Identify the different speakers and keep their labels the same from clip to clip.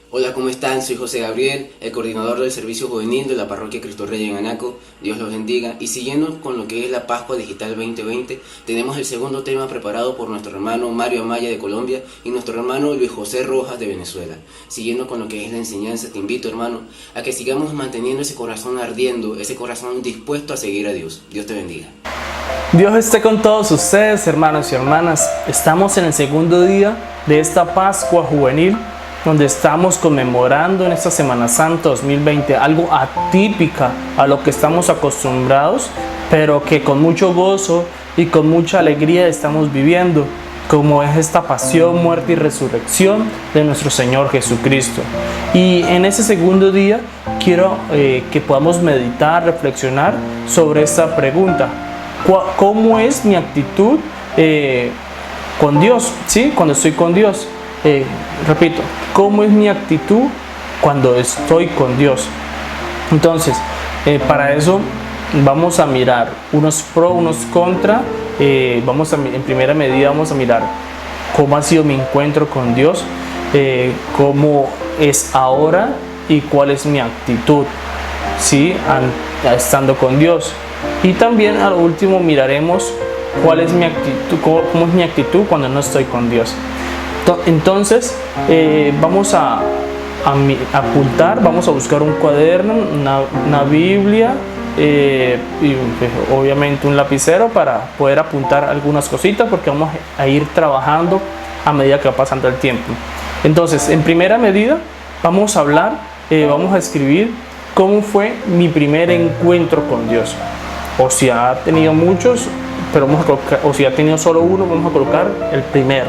Speaker 1: Hola, ¿cómo están? Soy José Gabriel, el coordinador del servicio juvenil de la parroquia Cristo Rey en Anaco. Dios los bendiga. Y siguiendo con lo que es la Pascua Digital 2020, tenemos el segundo tema preparado por nuestro hermano Mario Amaya de Colombia y nuestro hermano Luis José Rojas de Venezuela. Siguiendo con lo que es la enseñanza, te invito, hermano, a que sigamos manteniendo ese corazón ardiendo, ese corazón dispuesto a seguir a Dios. Dios te bendiga.
Speaker 2: Dios esté con todos ustedes, hermanos y hermanas. Estamos en el segundo día de esta Pascua Juvenil, donde estamos conmemorando en esta Semana Santa 2020 algo atípica a lo que estamos acostumbrados, pero que con mucho gozo y con mucha alegría estamos viviendo, como es esta pasión, muerte y resurrección de nuestro Señor Jesucristo. Y en ese segundo día quiero que podamos meditar, reflexionar sobre esta pregunta: ¿cómo es mi actitud con Dios? ¿Sí? Cuando estoy con Dios. Repito, ¿cómo es mi actitud cuando estoy con Dios? Entonces, para eso vamos a mirar unos pro, unos contra. En primera medida vamos a mirar cómo ha sido mi encuentro con Dios, cómo es ahora y cuál es mi actitud, ¿sí? Estando con Dios. Y también al último miraremos cuál es mi actitud, cómo es mi actitud cuando no estoy con Dios. Entonces vamos a apuntar, vamos a buscar un cuaderno, una Biblia y pues, obviamente un lapicero para poder apuntar algunas cositas, porque vamos a ir trabajando a medida que va pasando el tiempo. Entonces, en primera medida vamos a hablar, vamos a escribir cómo fue mi primer encuentro con Dios. O si ha tenido muchos, pero vamos a colocar, o si ha tenido solo uno, vamos a colocar el primero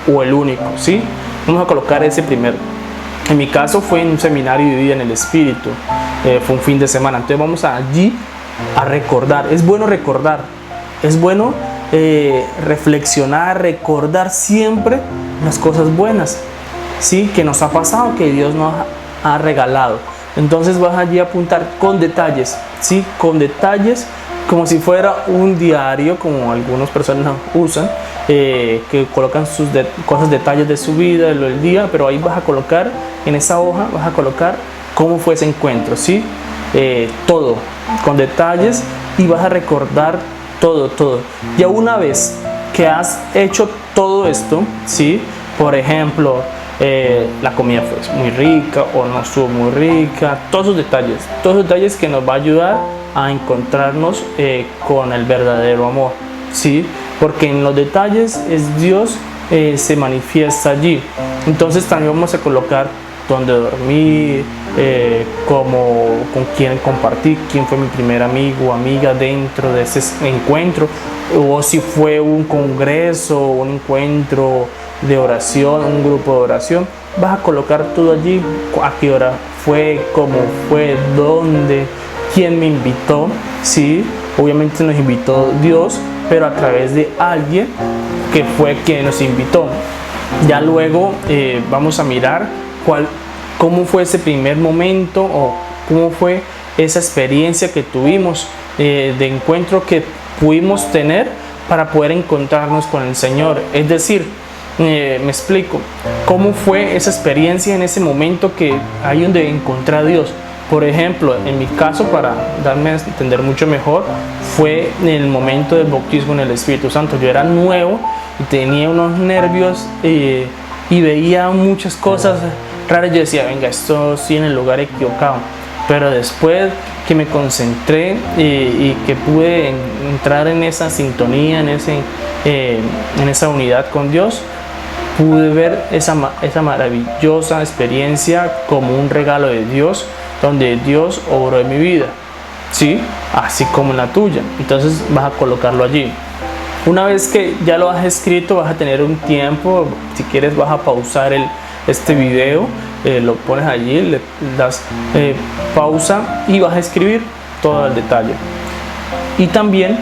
Speaker 2: o el único, ¿sí? Vamos a colocar ese primero. En mi caso fue en un seminario de vida en el Espíritu, fue un fin de semana. Entonces vamos allí a recordar. Es bueno recordar, es bueno reflexionar, recordar siempre las cosas buenas, ¿sí? Que nos ha pasado, que Dios nos ha regalado. Entonces vas allí a apuntar con detalles, ¿sí? Con detalles, como si fuera un diario, como algunas personas usan, que colocan sus detalles de su vida, del día, pero ahí vas a colocar, en esa hoja, vas a colocar cómo fue ese encuentro, ¿sí? Todo, con detalles, y vas a recordar todo. Ya una vez que has hecho todo esto, ¿sí? Por ejemplo, la comida fue muy rica o no estuvo muy rica, todos los detalles que nos va a ayudar a encontrarnos con el verdadero amor, ¿sí? Porque en los detalles es Dios, se manifiesta allí. Entonces también vamos a colocar dónde dormir, con quién compartir, quién fue mi primer amigo o amiga dentro de ese encuentro, o si fue un congreso, un encuentro de oración, un grupo de oración. Vas a colocar todo allí, a qué hora fue, cómo fue, dónde, quién me invitó, ¿sí? Obviamente nos invitó Dios, pero a través de alguien que fue quien nos invitó. Ya luego vamos a mirar cómo fue ese primer momento, o cómo fue esa experiencia que tuvimos de encuentro que pudimos tener para poder encontrarnos con el Señor. Es decir, me explico, cómo fue esa experiencia en ese momento que hay donde encontré a Dios. Por ejemplo, en mi caso, para darme a entender mucho mejor, fue en el momento del bautismo en el Espíritu Santo. Yo era nuevo y tenía unos nervios y veía muchas cosas raras. Yo decía, venga, esto sí en el lugar equivocado. Pero después que me concentré y que pude entrar en esa sintonía, en esa unidad con Dios, pude ver esa maravillosa experiencia como un regalo de Dios, donde Dios obró en mi vida, ¿sí? Así como en la tuya. Entonces vas a colocarlo allí. Una vez que ya lo has escrito, vas a tener un tiempo. Si quieres, vas a pausar este video, lo pones allí, le das pausa y vas a escribir todo el detalle. Y también,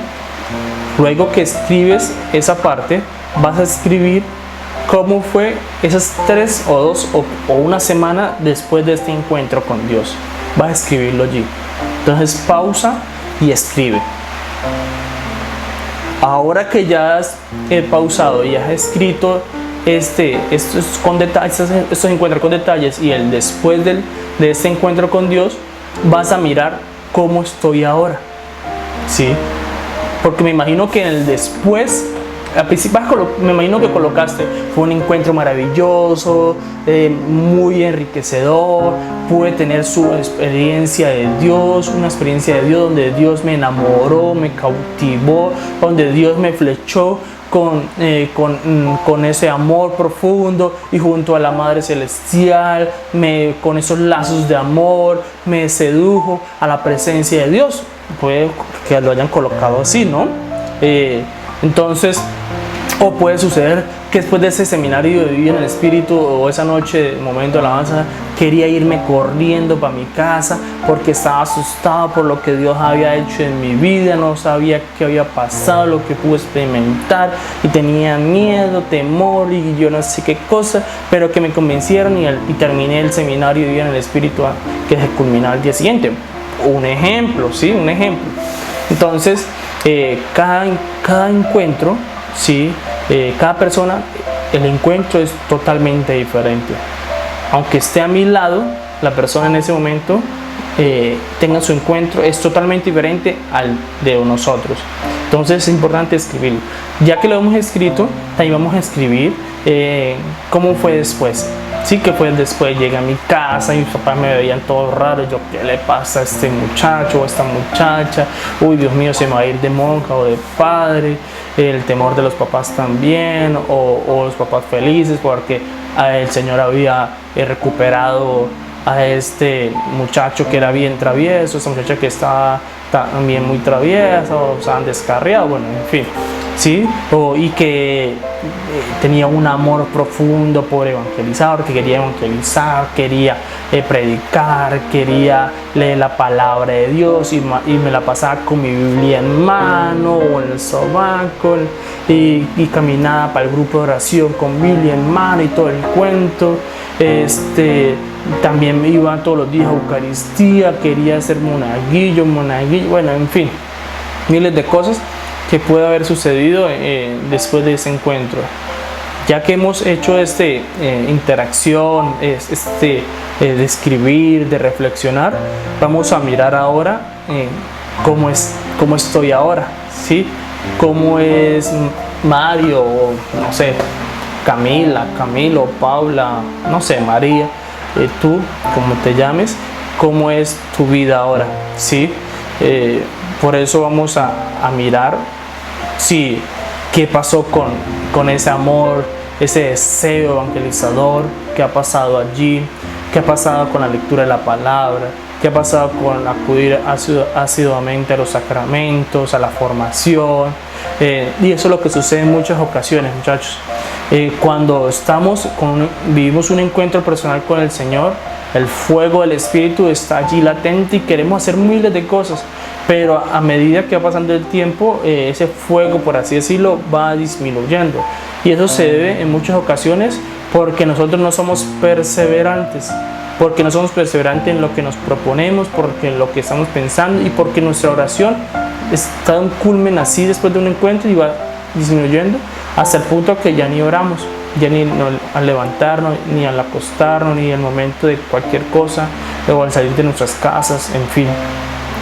Speaker 2: luego que escribes esa parte, vas a escribir cómo fue esas 3 o 2 o una semana después de este encuentro con Dios. Vas a escribirlo allí. Entonces pausa y escribe. Ahora que ya has pausado y has escrito estos encuentros con detalles y el después de este encuentro con Dios, vas a mirar cómo estoy ahora, ¿sí? Porque me imagino que en el después, me imagino que colocaste, fue un encuentro maravilloso, muy enriquecedor, pude tener su experiencia de Dios, una experiencia de Dios donde Dios me enamoró, me cautivó, donde Dios me flechó con ese amor profundo, y junto a la Madre Celestial, con esos lazos de amor, me sedujo a la presencia de Dios. Puede que lo hayan colocado así, ¿no? Entonces, o puede suceder que después de ese seminario de vivir en el Espíritu, o esa noche, momento de alabanza, quería irme corriendo para mi casa porque estaba asustado por lo que Dios había hecho en mi vida, no sabía qué había pasado, lo que pude experimentar, y tenía miedo, temor y yo no sé qué cosa, pero que me convencieron y terminé el seminario de vivir en el Espíritu, que se culminaba al día siguiente. Un ejemplo, ¿sí? Un ejemplo. Entonces, cada encuentro, ¿sí? Cada persona, el encuentro es totalmente diferente. Aunque esté a mi lado, la persona en ese momento tenga su encuentro, es totalmente diferente al de nosotros. Entonces es importante escribirlo. Ya que lo hemos escrito, también vamos a escribir cómo fue después. Sí, que fue después, llegué a mi casa y mis papás me veían todo raro. Yo, ¿qué le pasa a este muchacho o a esta muchacha? Uy, Dios mío, se me va a ir de monja o de padre. El temor de los papás también, o los papás felices porque el Señor había recuperado a este muchacho que era bien travieso, esta muchacha que estaba también muy traviesa, o se han descarriado, bueno, en fin, ¿sí? Y que tenía un amor profundo por evangelizar, que quería evangelizar, quería predicar, quería leer la palabra de Dios, y me la pasaba con mi Biblia en mano o en el sobaco, y caminaba para el grupo de oración con Biblia en mano y todo el cuento. También me iba todos los días a Eucaristía, quería ser monaguillo, bueno, en fin, miles de cosas que puede haber sucedido después de ese encuentro. Ya que hemos hecho interacción, de escribir, de reflexionar, vamos a mirar ahora cómo estoy ahora, ¿sí? Cómo es Mario, o no sé, Camila, Camilo, Paula, no sé, María, tú, como te llames, cómo es tu vida ahora, ¿sí? Por eso vamos a mirar, sí, qué pasó con ese amor, ese deseo evangelizador, qué ha pasado allí, qué ha pasado con la lectura de la palabra, qué ha pasado con acudir asiduamente a los sacramentos, a la formación. Y eso es lo que sucede en muchas ocasiones, muchachos. Cuando vivimos un encuentro personal con el Señor, el fuego del Espíritu está allí latente y queremos hacer miles de cosas, pero a medida que va pasando el tiempo, ese fuego, por así decirlo, va disminuyendo, y eso se debe en muchas ocasiones porque nosotros no somos perseverantes, en lo que nos proponemos, porque en lo que estamos pensando, y porque nuestra oración está en un culmen así después de un encuentro y va disminuyendo hasta el punto que ya ni oramos, ya ni al levantarnos, ni al acostarnos, ni al momento de cualquier cosa, o al salir de nuestras casas, en fin.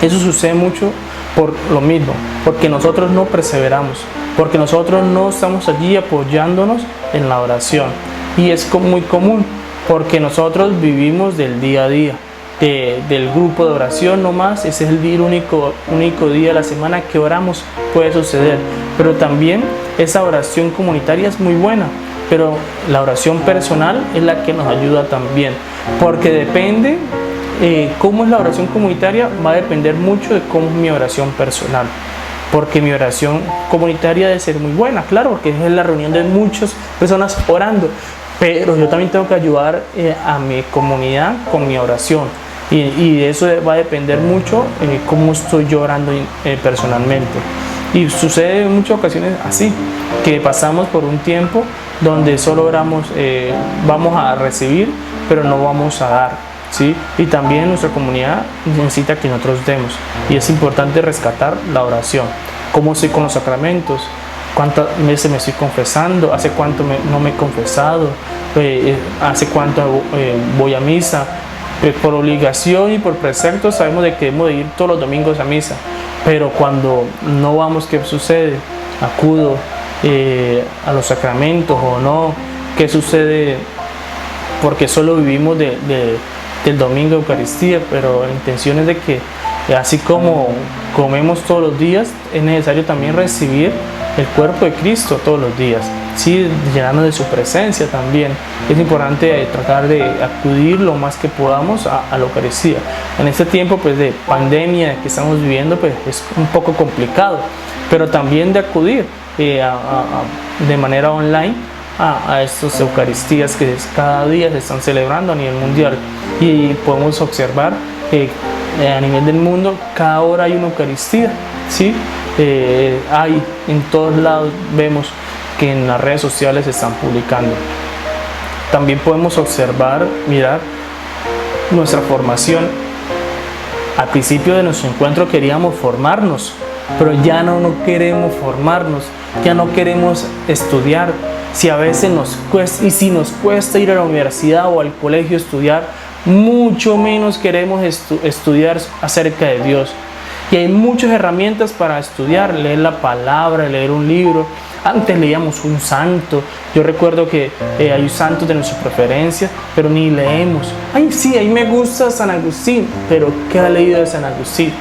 Speaker 2: Eso sucede mucho por lo mismo, porque nosotros no perseveramos, porque nosotros no estamos allí apoyándonos en la oración. Y es muy común, porque nosotros vivimos del día a día, del grupo de oración nomás. Ese es el único día de la semana que oramos, puede suceder. Pero también esa oración comunitaria es muy buena, pero la oración personal es la que nos ayuda también, porque depende cómo es la oración comunitaria, va a depender mucho de cómo es mi oración personal. Porque mi oración comunitaria debe ser muy buena, claro, porque es la reunión de muchas personas orando, pero yo también tengo que ayudar a mi comunidad con mi oración, y de eso va a depender mucho cómo estoy yo orando personalmente. Y sucede en muchas ocasiones así, que pasamos por un tiempo donde solo oramos, vamos a recibir, pero no vamos a dar, ¿sí? Y también nuestra comunidad necesita que nosotros demos, y es importante rescatar la oración. ¿Cómo estoy con los sacramentos? cuántas veces me estoy confesando, hace cuánto no me he confesado, hace cuánto voy a misa. Por obligación y por precepto sabemos de que debemos de ir todos los domingos a misa, pero cuando no vamos, ¿qué sucede? Acudo a los sacramentos o no, ¿qué sucede? Porque solo vivimos del domingo de Eucaristía, pero la intención es de que así como comemos todos los días, es necesario también recibir el cuerpo de Cristo todos los días, ¿sí? Llenarnos de su presencia también. Es importante tratar de acudir lo más que podamos a la Eucaristía. En este tiempo pues, de pandemia que estamos viviendo, pues, es un poco complicado, pero también de acudir de manera online a estas Eucaristías que cada día se están celebrando a nivel mundial, y podemos observar que a nivel del mundo cada hora hay una Eucaristía, ¿sí? Hay en todos lados, vemos que en las redes sociales se están publicando. También podemos observar, mirar nuestra formación. Al principio de nuestro encuentro queríamos formarnos, pero ya no queremos formarnos, ya no queremos estudiar. Si a veces nos cuesta, y si nos cuesta ir a la universidad o al colegio a estudiar, mucho menos queremos estudiar acerca de Dios. Y hay muchas herramientas para estudiar, leer la palabra, leer un libro. Antes leíamos un santo. Yo recuerdo que hay santos de nuestra preferencia, pero ni leemos. Ay, sí, a mí me gusta San Agustín, pero ¿qué ha leído de San Agustín?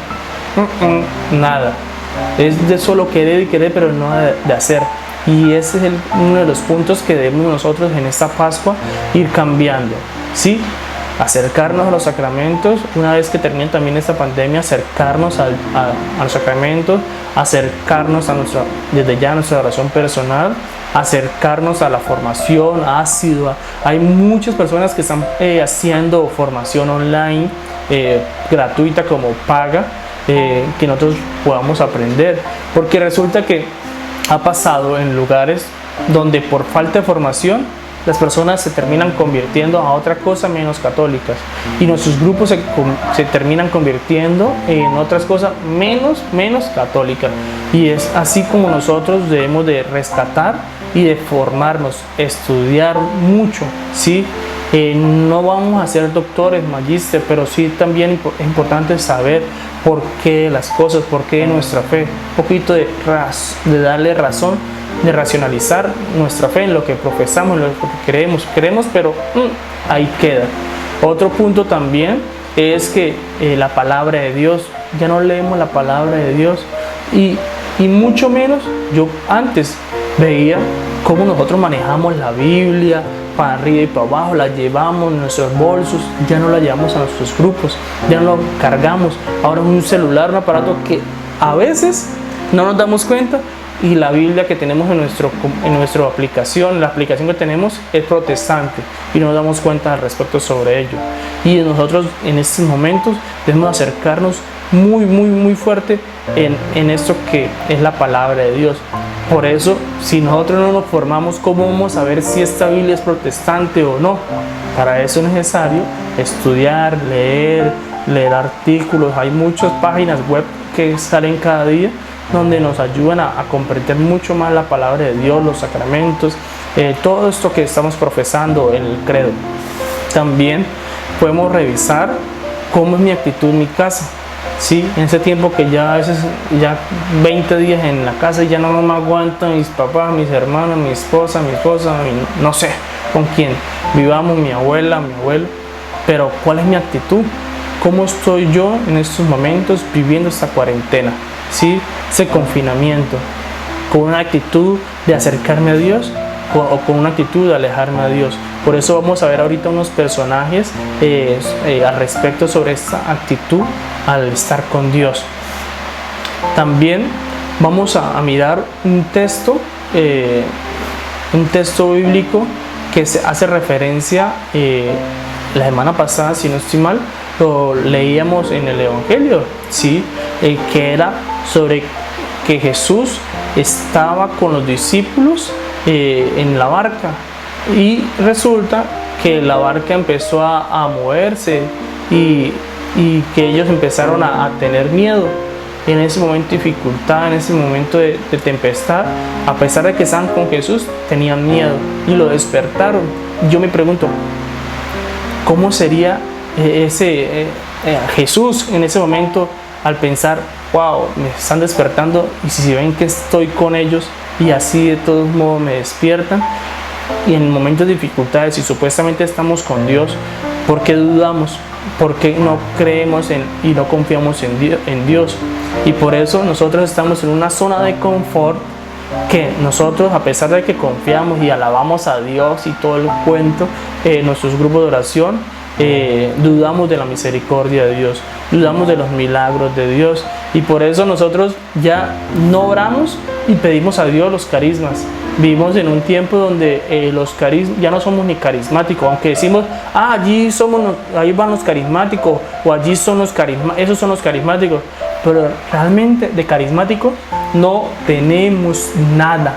Speaker 2: Nada. Es de solo querer y querer, pero no de hacer. Y ese es uno de los puntos que debemos nosotros en esta Pascua ir cambiando, ¿sí? Acercarnos a los sacramentos, una vez que termine también esta pandemia, acercarnos a los sacramentos, acercarnos desde ya a nuestra oración personal, acercarnos a la formación ácida. Hay muchas personas que están haciendo formación online, gratuita como paga, que nosotros podamos aprender, porque resulta que ha pasado en lugares donde por falta de formación las personas se terminan convirtiendo a otra cosa menos católicas, y nuestros grupos se terminan convirtiendo en otras cosas menos católicas. Y es así como nosotros debemos de rescatar y de formarnos, estudiar mucho, ¿sí? No vamos a ser doctores, magísteres, pero sí también es importante saber por qué las cosas, por qué nuestra fe, un poquito de darle razón, de racionalizar nuestra fe en lo que profesamos, en lo que creemos, pero ahí queda. Otro punto también es que la palabra de Dios, ya no leemos la palabra de Dios, y mucho menos, yo antes veía cómo nosotros manejamos la Biblia, para arriba y para abajo, la llevamos en nuestros bolsos, ya no la llevamos a nuestros grupos, ya no lo cargamos. Ahora es un celular, un aparato que a veces no nos damos cuenta, y la Biblia que tenemos en nuestra aplicación, la aplicación que tenemos es protestante, y no nos damos cuenta al respecto sobre ello. Y nosotros en estos momentos debemos acercarnos muy fuerte en esto que es la palabra de Dios. Por eso, si nosotros no nos formamos, ¿cómo vamos a ver si esta Biblia es protestante o no? Para eso es necesario estudiar, leer artículos. Hay muchas páginas web que salen cada día donde nos ayudan a comprender mucho más la palabra de Dios, los sacramentos, todo esto que estamos profesando en el credo. También podemos revisar cómo es mi actitud en mi casa. Sí, en ese tiempo que ya a veces, ya 20 días en la casa y ya no me aguantan mis papás, mis hermanos, mi esposa, no sé con quién vivamos, mi abuela, mi abuelo, pero ¿cuál es mi actitud? ¿Cómo estoy yo en estos momentos viviendo esta cuarentena? ¿Sí? Ese confinamiento, con una actitud de acercarme a Dios o con una actitud de alejarme a Dios. Por eso vamos a ver ahorita unos personajes al respecto sobre esta actitud al estar con Dios. También vamos a mirar un texto bíblico que se hace referencia, la semana pasada, si no estoy mal, lo leíamos en el Evangelio, ¿sí? Que era sobre que Jesús estaba con los discípulos en la barca, y resulta que la barca empezó a moverse y que ellos empezaron a tener miedo. en ese momento de dificultad, en ese momento de tempestad, a pesar de que estaban con Jesús, tenían miedo y lo despertaron. Yo me pregunto, ¿cómo sería Jesús en ese momento al pensar, wow, me están despertando y si ven que estoy con ellos y así de todos modos me despiertan? Y en momentos de dificultades, si supuestamente estamos con Dios, ¿por qué dudamos? ¿Por qué no creemos y no confiamos en Dios? Y por eso nosotros estamos en una zona de confort, que nosotros, a pesar de que confiamos y alabamos a Dios y todo el cuento, nuestros grupos de oración, dudamos de la misericordia de Dios, dudamos de los milagros de Dios, y por eso nosotros ya no oramos y pedimos a Dios los carismas. Vivimos en un tiempo donde los carismas ya no somos ni carismáticos, aunque decimos, ahí van los carismáticos, o allí son esos son los carismáticos, pero realmente de carismático no tenemos nada.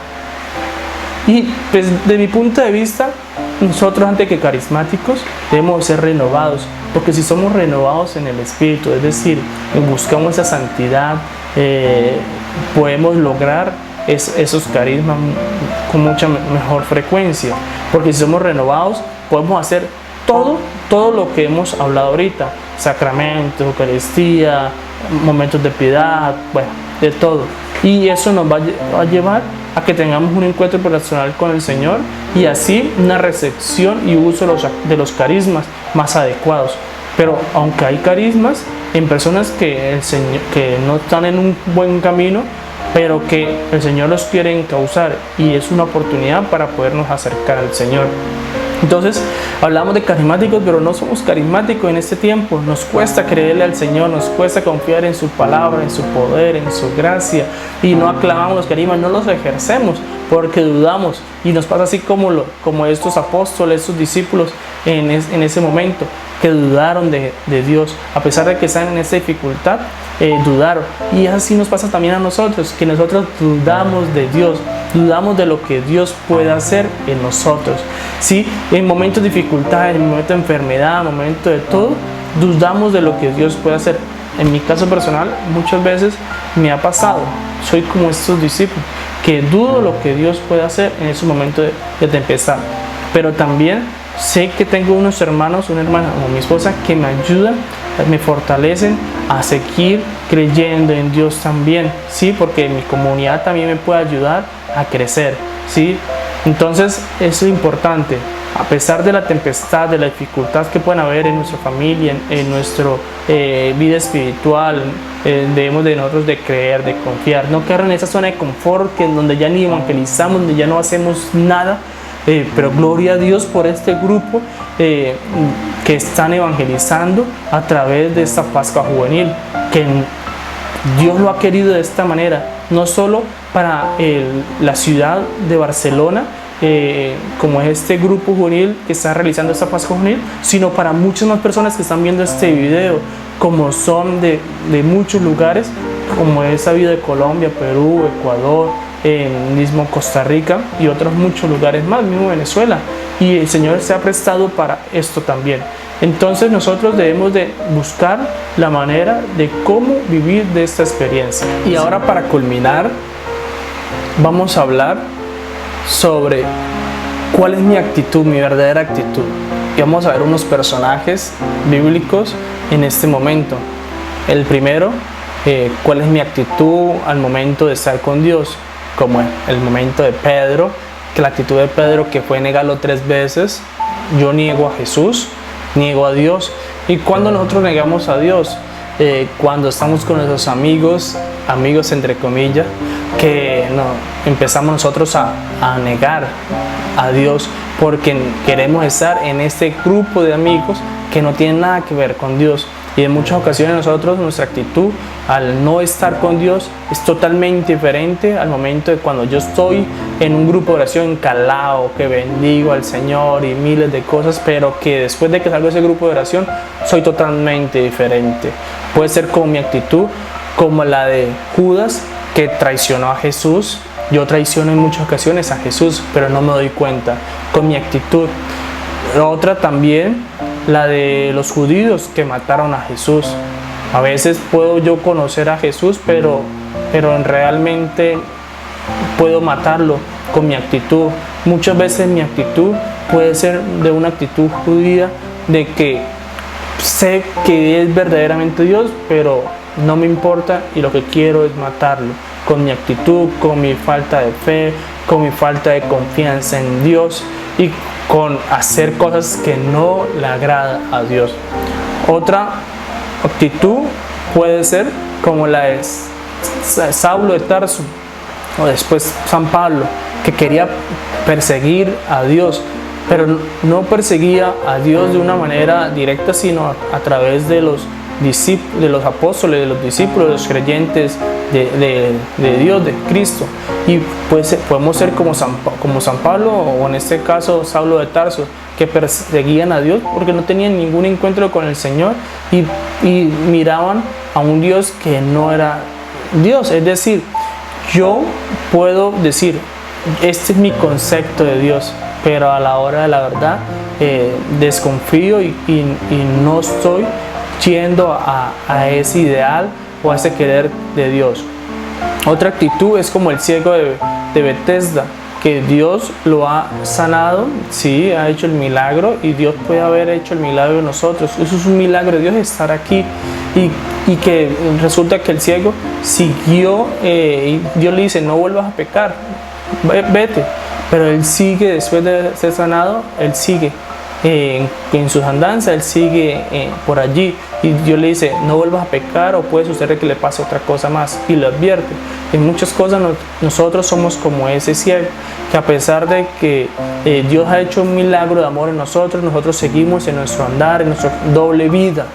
Speaker 2: Y pues, de mi punto de vista, nosotros antes que carismáticos debemos ser renovados, porque si somos renovados en el Espíritu, es decir, buscamos esa santidad, podemos lograr esos carismas con mucha mejor frecuencia, porque si somos renovados podemos hacer todo lo que hemos hablado ahorita: sacramentos, Eucaristía, momentos de piedad, bueno, de todo. Y eso nos va a llevar a que tengamos un encuentro personal con el Señor, y así una recepción y uso de los carismas más adecuados. Pero aunque hay carismas en personas que no están en un buen camino, pero que el Señor los quiere encauzar, y es una oportunidad para podernos acercar al Señor. Entonces hablamos de carismáticos, pero no somos carismáticos en este tiempo. Nos cuesta creerle al Señor, nos cuesta confiar en su palabra, en su poder, en su gracia, y no aclamamos los carismas, no los ejercemos porque dudamos, y nos pasa así como estos apóstoles, estos discípulos en ese momento, que dudaron de Dios, a pesar de que están en esa dificultad, dudaron. Y así nos pasa también a nosotros, que nosotros dudamos de Dios, dudamos de lo que Dios puede hacer en nosotros, ¿sí? En momentos de dificultad, en momentos de enfermedad, en momentos de todo, dudamos de lo que Dios puede hacer. En mi caso personal, muchas veces me ha pasado, soy como estos discípulos, que dudo lo que Dios puede hacer en ese momento de tempestad. Pero también sé que tengo unos hermanos, una hermana como mi esposa, que me ayudan, me fortalecen a seguir creyendo en Dios también, ¿sí? Porque mi comunidad también me puede ayudar a crecer, ¿sí? Entonces eso es importante. A pesar de la tempestad, de la dificultad que pueden haber en nuestra familia, en nuestra vida espiritual, debemos de nosotros de creer, de confiar, no quedar en esa zona de confort donde ya ni evangelizamos, donde ya no hacemos nada. Pero gloria a Dios por este grupo que están evangelizando a través de esta Pascua Juvenil, que Dios lo ha querido de esta manera, no solo para la ciudad de Barcelona, como es este grupo juvenil que está realizando esta Pascua Juvenil, sino para muchas más personas que están viendo este video, como son de muchos lugares, como es sabido de Colombia, Perú, Ecuador, mismo Costa Rica y otros muchos lugares más, mismo Venezuela, y el Señor se ha prestado para esto también. Entonces nosotros debemos de buscar la manera de cómo vivir de esta experiencia. Y ahora, para culminar, vamos a hablar sobre cuál es mi actitud, mi verdadera actitud, y vamos a ver unos personajes bíblicos en este momento. El primero, cuál es mi actitud al momento de estar con Dios, como el momento de Pedro, que la actitud de Pedro, que fue negarlo 3 veces. Yo niego a Jesús, niego a Dios. Y cuando nosotros negamos a Dios, cuando estamos con nuestros amigos entre comillas, que empezamos nosotros a negar a Dios, porque queremos estar en este grupo de amigos que no tienen nada que ver con Dios. Y en muchas ocasiones nosotros, nuestra actitud al no estar con Dios es totalmente diferente al momento de cuando yo estoy en un grupo de oración encalado, que bendigo al Señor y miles de cosas, pero que después de que salgo de ese grupo de oración soy totalmente diferente. Puede ser como mi actitud, como la de Judas, que traicionó a Jesús. Yo traiciono en muchas ocasiones a Jesús, pero no me doy cuenta, con mi actitud. Otra también, la de los judíos que mataron a Jesús. A veces puedo yo conocer a Jesús, pero realmente puedo matarlo con mi actitud. Muchas veces mi actitud puede ser de una actitud judía, de que sé que es verdaderamente Dios, pero no me importa y lo que quiero es matarlo con mi actitud, con mi falta de fe, con mi falta de confianza en Dios y con hacer cosas que no le agrada a Dios. Otra actitud puede ser como la de Saulo de Tarso o después San Pablo, que quería perseguir a Dios, pero no perseguía a Dios de una manera directa, sino a través de los apóstoles, de los discípulos, de los creyentes de Dios, de Cristo. Y pues podemos ser como San Pablo, o en este caso Saulo de Tarso, que perseguían a Dios porque no tenían ningún encuentro con el Señor y miraban a un Dios que no era Dios. Es decir, yo puedo decir, este es mi concepto de Dios, pero a la hora de la verdad desconfío y no estoy yendo a ese ideal o a ese querer de Dios. Otra actitud es como el ciego de Betesda, que Dios lo ha sanado, sí, ha hecho el milagro, y Dios puede haber hecho el milagro en nosotros. Eso es un milagro de Dios, estar aquí, y que resulta que el ciego siguió, y Dios le dice, no vuelvas a pecar, vete, pero él sigue, después de ser sanado, él sigue en sus andanzas, él sigue por allí, y Dios le dice, no vuelvas a pecar, o puede suceder que le pase otra cosa más, y lo advierte. En muchas cosas nosotros somos como ese ciego, que a pesar de que Dios ha hecho un milagro de amor en nosotros seguimos en nuestro andar, en nuestra doble vida,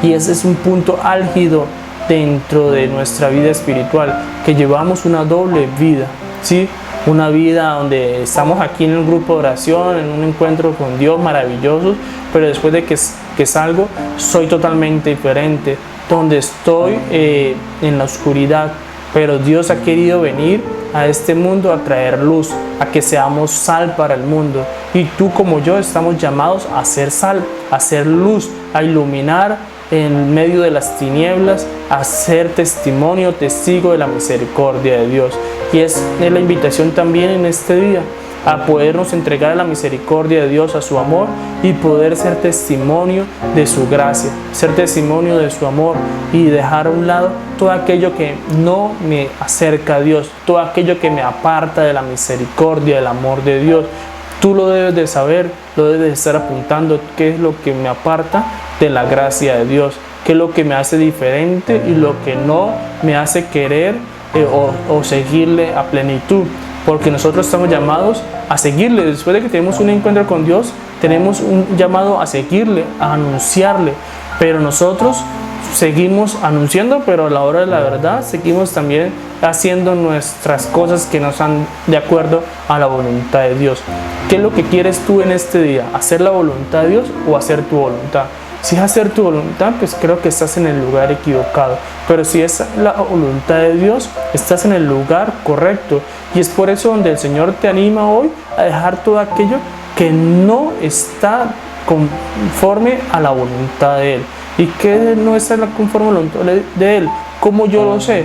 Speaker 2: y ese es un punto álgido dentro de nuestra vida espiritual, que llevamos una doble vida, ¿sí? Una vida donde estamos aquí en un grupo de oración, en un encuentro con Dios maravilloso, pero después de que salgo soy totalmente diferente, donde estoy en la oscuridad, pero Dios ha querido venir a este mundo a traer luz, a que seamos sal para el mundo, y tú como yo estamos llamados a ser sal, a ser luz, a iluminar en medio de las tinieblas, a ser testimonio, testigo de la misericordia de Dios. Y es la invitación también en este día a podernos entregar a la misericordia de Dios, a su amor, y poder ser testimonio de su gracia, ser testimonio de su amor, y dejar a un lado todo aquello que no me acerca a Dios, todo aquello que me aparta de la misericordia, del amor de Dios. Tú lo debes de saber, lo debes de estar apuntando, qué es lo que me aparta de la gracia de Dios, qué es lo que me hace diferente y lo que no me hace querer o seguirle a plenitud, porque nosotros estamos llamados a seguirle. Después de que tenemos un encuentro con Dios, tenemos un llamado a seguirle, a anunciarle, pero nosotros seguimos anunciando, pero a la hora de la verdad seguimos también haciendo nuestras cosas que no están de acuerdo a la voluntad de Dios. ¿Qué es lo que quieres tú en este día? ¿Hacer la voluntad de Dios o hacer tu voluntad? Si es hacer tu voluntad, pues creo que estás en el lugar equivocado, pero si es la voluntad de Dios, estás en el lugar correcto, y es por eso donde el Señor te anima hoy a dejar todo aquello que no está conforme a la voluntad de Él. ¿Y qué no está conforme a la voluntad de Él? ¿Cómo yo lo sé?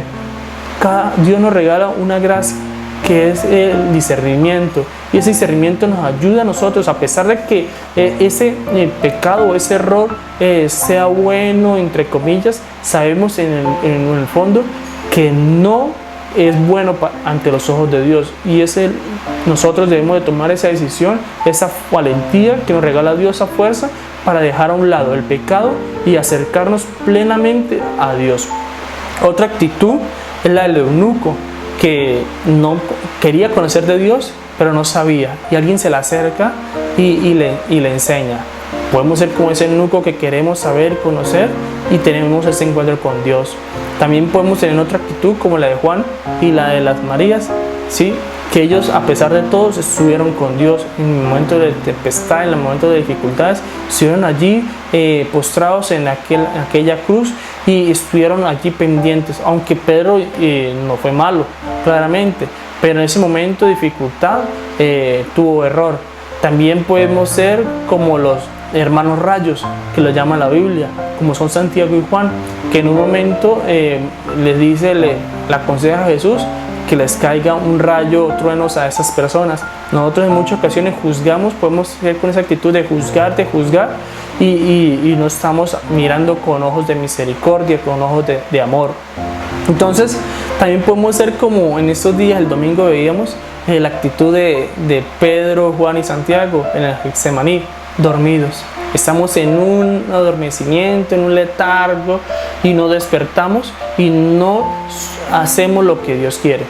Speaker 2: Dios nos regala una gracia que es el discernimiento, y ese discernimiento nos ayuda a nosotros, a pesar de que ese pecado o ese error sea bueno, entre comillas, sabemos en el fondo que no es bueno ante los ojos de Dios, y nosotros debemos de tomar esa decisión, esa valentía que nos regala Dios, esa fuerza para dejar a un lado el pecado y acercarnos plenamente a Dios. Otra actitud es la del eunuco, que no quería conocer de Dios, pero no sabía, y alguien se le acerca y le enseña. Podemos ser como ese eunuco que queremos saber, conocer, y tenemos ese encuentro con Dios. También podemos tener otra actitud como la de Juan y la de las Marías, ¿sí? Que ellos, a pesar de todo, estuvieron con Dios en el momento de tempestad, en el momento de dificultades, estuvieron allí postrados en aquella cruz, y estuvieron allí pendientes, aunque Pedro no fue malo, claramente, pero en ese momento de dificultad tuvo error. También podemos ser como los hermanos rayos, que lo llama la Biblia, como son Santiago y Juan, que en un momento les dice, le aconseja a Jesús que les caiga un rayo o truenos a esas personas. Nosotros en muchas ocasiones juzgamos, podemos ser con esa actitud de juzgar, y no estamos mirando con ojos de misericordia, con ojos de amor. Entonces también podemos ser como en estos días, el domingo veíamos la actitud de Pedro, Juan y Santiago en el Getsemaní, dormidos. Estamos en un adormecimiento, en un letargo, y no despertamos y no hacemos lo que Dios quiere.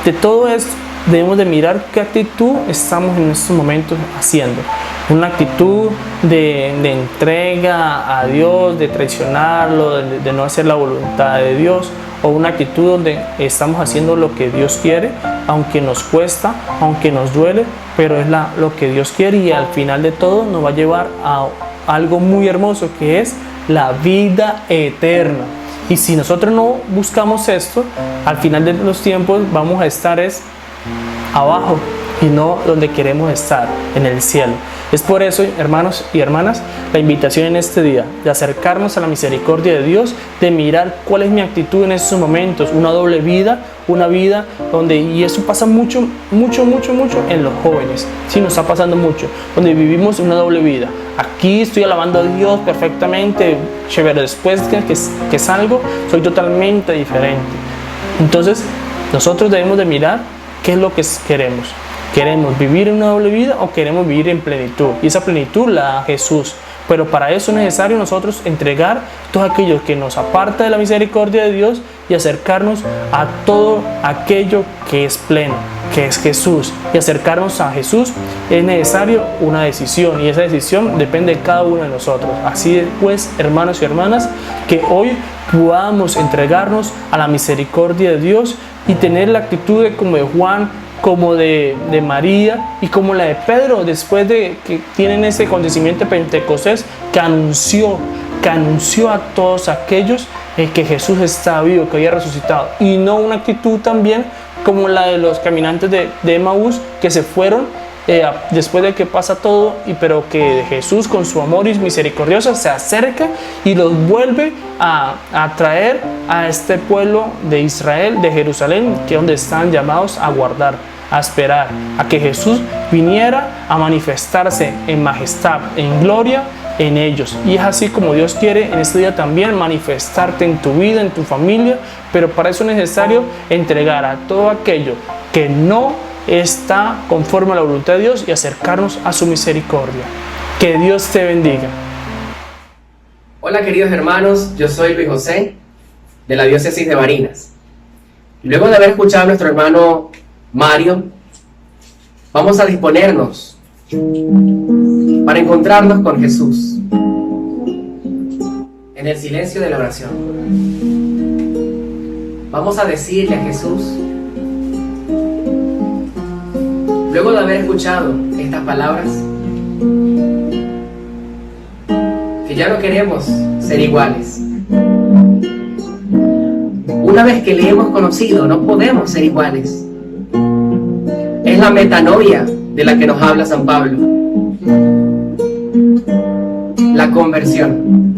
Speaker 2: De todo esto debemos de mirar qué actitud estamos en estos momentos haciendo. Una actitud de entrega a Dios, de traicionarlo, de no hacer la voluntad de Dios, o una actitud donde estamos haciendo lo que Dios quiere, aunque nos cuesta, aunque nos duele, pero es lo que Dios quiere, y al final de todo nos va a llevar a algo muy hermoso, que es la vida eterna. Y si nosotros no buscamos esto, al final de los tiempos vamos a estar abajo y no donde queremos estar, en el cielo. Es por eso, hermanos y hermanas, la invitación en este día de acercarnos a la misericordia de Dios, de mirar cuál es mi actitud en estos momentos, una doble vida, una vida donde, y eso pasa mucho en los jóvenes, sí, nos está pasando mucho, donde vivimos una doble vida. Aquí estoy alabando a Dios perfectamente, chévere, después que salgo, soy totalmente diferente. Entonces, nosotros debemos de mirar qué es lo que queremos. ¿Queremos vivir en una doble vida o queremos vivir en plenitud? Y esa plenitud la da Jesús. Pero para eso es necesario nosotros entregar todo aquello que nos aparta de la misericordia de Dios y acercarnos a todo aquello que es pleno, que es Jesús. Y acercarnos a Jesús es necesario una decisión, y esa decisión depende de cada uno de nosotros. Así pues, hermanos y hermanas, que hoy podamos entregarnos a la misericordia de Dios y tener la actitud como de Juan, como de María y como la de Pedro, después de que tienen ese acontecimiento de Pentecostés, que anunció a todos aquellos que Jesús está vivo, que había resucitado, y no una actitud también como la de los caminantes de Emaús, que se fueron después de que pasa todo, pero que Jesús con su amor y misericordioso se acerca y los vuelve a traer a este pueblo de Israel, de Jerusalén, que es donde están llamados a guardar, a esperar, a que Jesús viniera a manifestarse en majestad, en gloria en ellos. Y es así como Dios quiere en este día también manifestarte en tu vida, en tu familia, pero para eso es necesario entregar a todo aquello que no está conforme a la voluntad de Dios y acercarnos a su misericordia. Que Dios te bendiga.
Speaker 3: Hola queridos hermanos, yo soy Luis José de la diócesis de Barinas. Luego de haber escuchado a nuestro hermano Mario, vamos a disponernos para encontrarnos con Jesús en el silencio de la oración. Vamos a decirle a Jesús, luego de haber escuchado estas palabras, que ya no queremos ser iguales. Una vez que le hemos conocido, no podemos ser iguales. Es la metanoia de la que nos habla San Pablo. La conversión.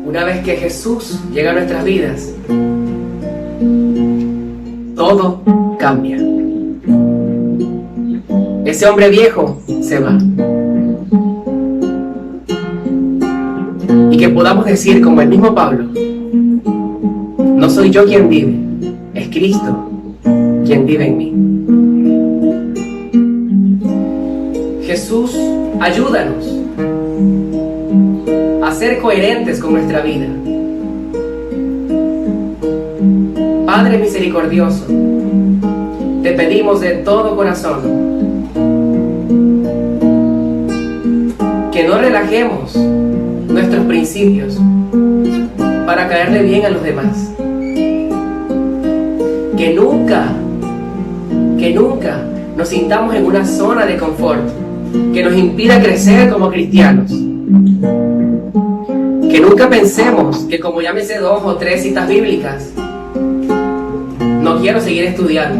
Speaker 3: Una vez que Jesús llega a nuestras vidas, todo cambia. Ese hombre viejo se va. Y que podamos decir como el mismo Pablo, no soy yo quien vive, es Cristo quien vive en mí. Jesús, ayúdanos a ser coherentes con nuestra vida. Padre misericordioso, te pedimos de todo corazón que no relajemos nuestros principios para caerle bien a los demás. Que nunca nos sintamos en una zona de confort que nos impida crecer como cristianos. Que nunca pensemos que como ya me sé 2 o 3 citas bíblicas, no quiero seguir estudiando.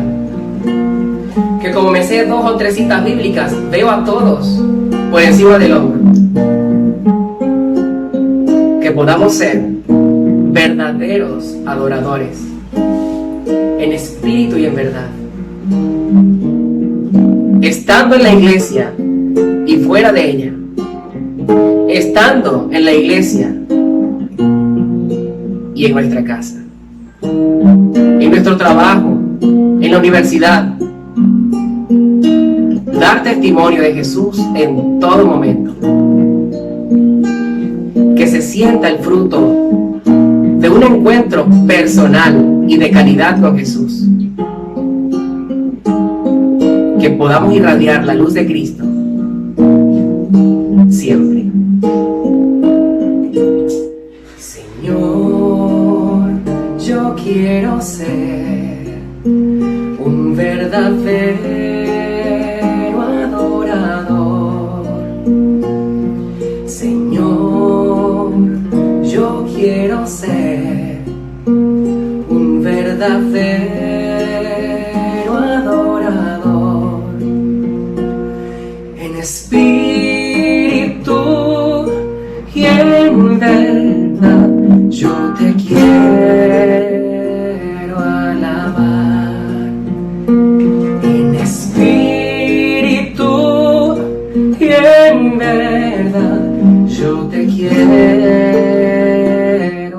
Speaker 3: Que como me sé 2 o 3 citas bíblicas, veo a todos por encima del hombro. podamos ser verdaderos adoradores, en espíritu y en verdad, estando en la iglesia y fuera de ella, estando en la iglesia y en nuestra casa, en nuestro trabajo, en la universidad, dar testimonio de Jesús en todo momento, que se sienta el fruto de un encuentro personal y de calidad con Jesús, que podamos irradiar la luz de Cristo siempre. Señor, yo quiero ser un verdadero adorador. Señor, yo quiero ser un verdadero adorador, en espíritu y en verdad. Yo te quiero alabar, en espíritu y en verdad. Yo te quiero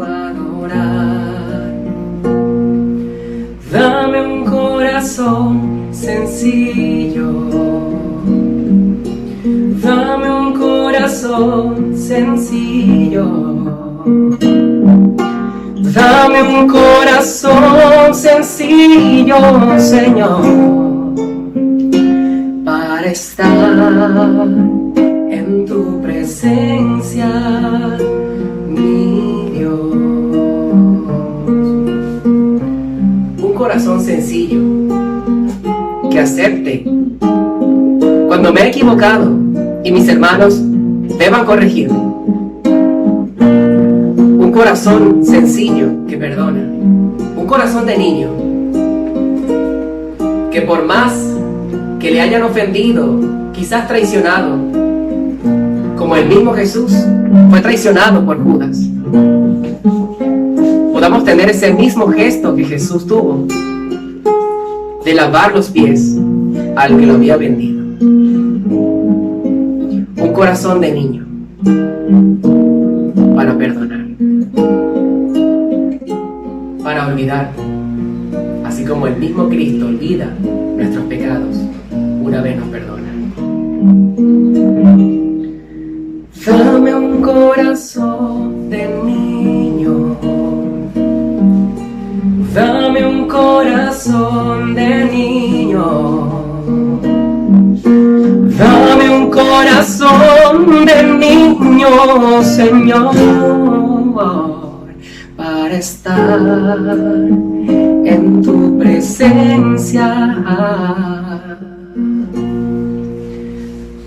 Speaker 3: adorar. Dame un corazón sencillo, dame un corazón sencillo. Dame un corazón sencillo, Señor, para estar en tu presencia, mi Dios. Un corazón sencillo que acepte cuando me he equivocado y mis hermanos deban corregirme. Un corazón sencillo que perdona. Un corazón de niño que por más que le hayan ofendido, quizás traicionado, como el mismo Jesús fue traicionado por Judas, podamos tener ese mismo gesto que Jesús tuvo de lavar los pies al que lo había vendido. Un corazón de niño para perdonar, para olvidar, así como el mismo Cristo olvida nuestros pecados una vez nos perdona. Dame un corazón de niño, dame un corazón de niño, dame un corazón de niño, Señor, para estar en tu presencia,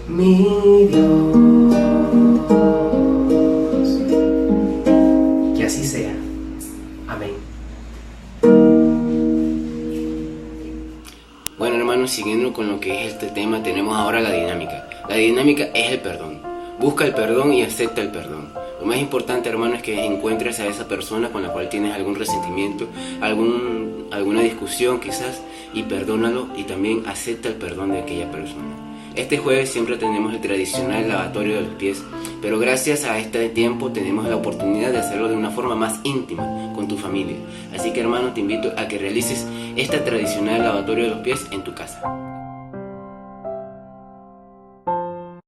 Speaker 3: mi Dios. Que así sea. Amén.
Speaker 1: Bueno, hermanos, siguiendo con lo que es este tema, tenemos ahora la dinámica. La dinámica es el perdón. Busca el perdón y acepta el perdón. Lo más importante, hermano, es que encuentres a esa persona con la cual tienes algún resentimiento, alguna discusión quizás, y perdónalo, y también acepta el perdón de aquella persona. Este jueves siempre tenemos el tradicional lavatorio de los pies, pero gracias a este tiempo tenemos la oportunidad de hacerlo de una forma más íntima con tu familia. Así que, hermano, te invito a que realices este tradicional lavatorio de los pies en tu casa.